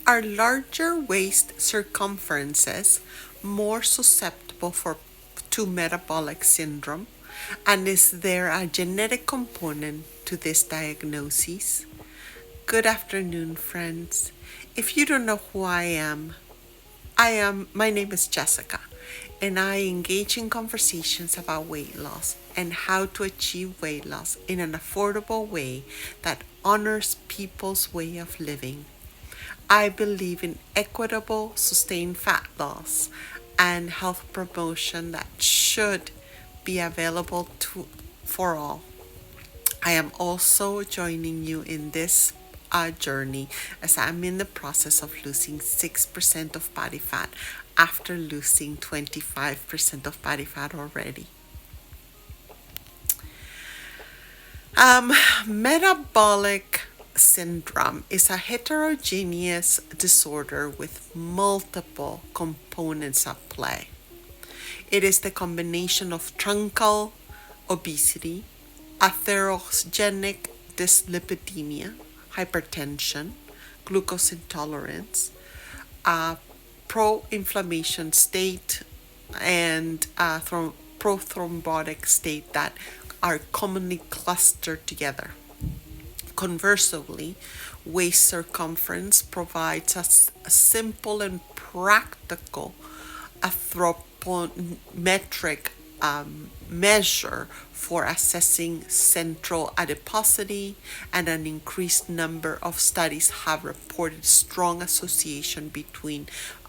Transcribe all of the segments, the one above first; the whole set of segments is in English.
Are larger waist circumferences more susceptible to metabolic syndrome? And is there a genetic component to this diagnosis? Good afternoon, friends. If you don't know who my name is Jessica, and I engage in conversations about weight loss and how to achieve weight loss in an affordable way that honors people's way of living. I believe in equitable, sustained fat loss and health promotion that should be available for all. I am also joining you in this journey as I'm in the process of losing 6% of body fat after losing 25% of body fat already. Metabolic syndrome is a heterogeneous disorder with multiple components at play. It is the combination of truncal obesity, atherogenic dyslipidemia, hypertension, glucose intolerance, pro-inflammation state, and prothrombotic state that are commonly clustered together. Conversely, waist circumference provides us a simple and practical anthropometric measure for assessing central adiposity, and an increased number of studies have reported strong association between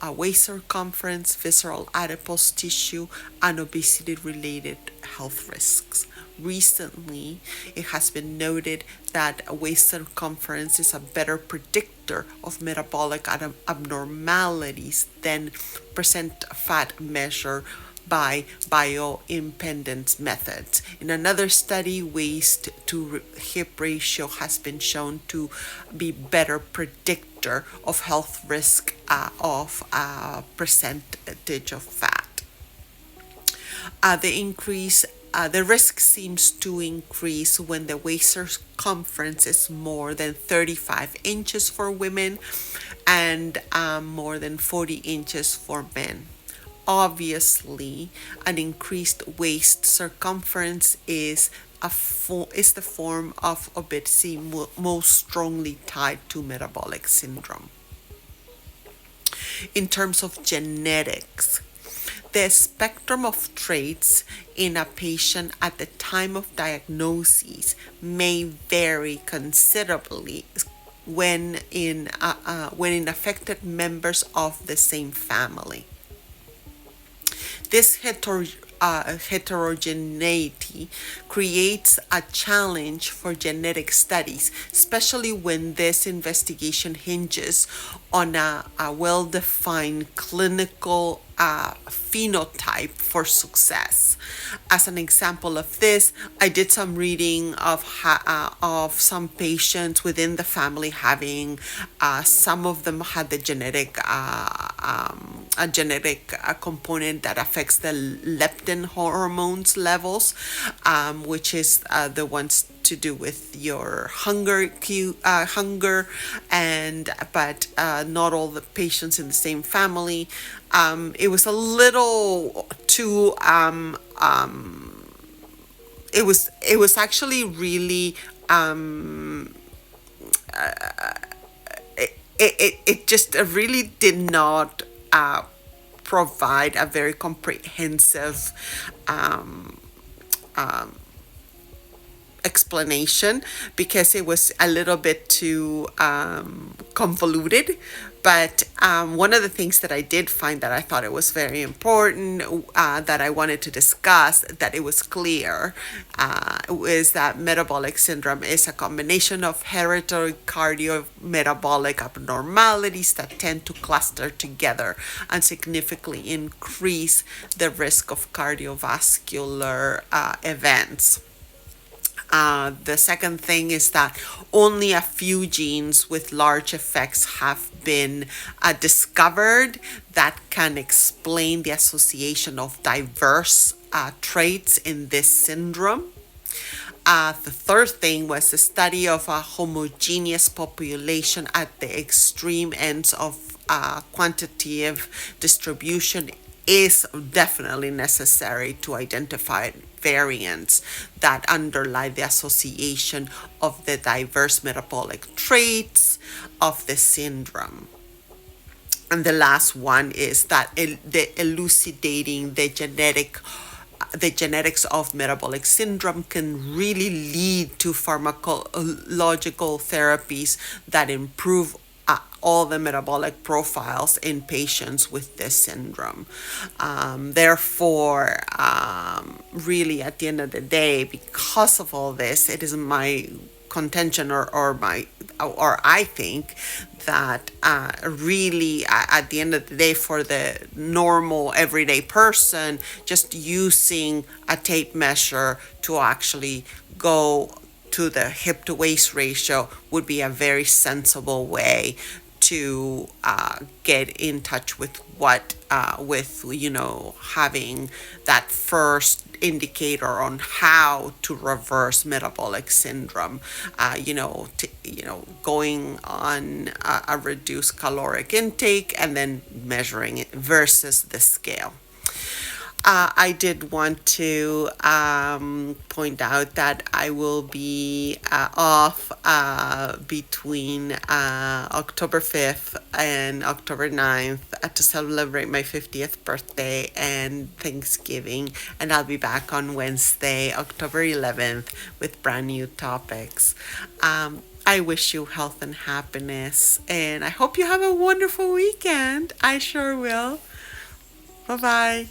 waist circumference, visceral adipose tissue, and obesity-related health risks. Recently, it has been noted that waist circumference is a better predictor of metabolic abnormalities than percent fat measure by bioimpedance methods. In another study, waist to hip ratio has been shown to be better predictor of health risk of percentage of fat. The risk seems to increase when the waist circumference is more than 35 inches for women and more than 40 inches for men. Obviously, an increased waist circumference is the form of obesity most strongly tied to metabolic syndrome. In terms of genetics, the spectrum of traits in a patient at the time of diagnosis may vary considerably when in affected members of the same family. This heterogeneity creates a challenge for genetic studies, especially when this investigation hinges on a well-defined clinical phenotype for success. As an example of this, I did some reading of some patients within the family having some of them had the genetic a genetic component that affects the leptin hormones levels, which is the ones to do with your hunger, and but not all the patients in the same family. It was a little too. It was actually really. It just really did not provide a very comprehensive explanation, because it was a little bit too convoluted. But one of the things that I did find that I thought it was very important that I wanted to discuss, that it was clear, is that metabolic syndrome is a combination of hereditary cardiometabolic abnormalities that tend to cluster together and significantly increase the risk of cardiovascular events. The second thing is that only a few genes with large effects have been discovered that can explain the association of diverse traits in this syndrome. The third thing was the study of a homogeneous population at the extreme ends of quantitative distribution is definitely necessary to identify variants that underlie the association of the diverse metabolic traits of the syndrome. And the last one is that the elucidating the genetics of metabolic syndrome can really lead to pharmacological therapies that improve all the metabolic profiles in patients with this syndrome. Therefore, really, at the end of the day, because of all this, it is my contention or I think that really at the end of the day, for the normal everyday person, just using a tape measure to actually go to the hip to waist ratio would be a very sensible way to get in touch with with having that first indicator on how to reverse metabolic syndrome. Going on a reduced caloric intake and then measuring it versus the scale. I did want to point out that I will be off between October 5th and October 9th to celebrate my 50th birthday and Thanksgiving. And I'll be back on Wednesday, October 11th, with brand new topics. I wish you health and happiness, and I hope you have a wonderful weekend. I sure will. Bye bye.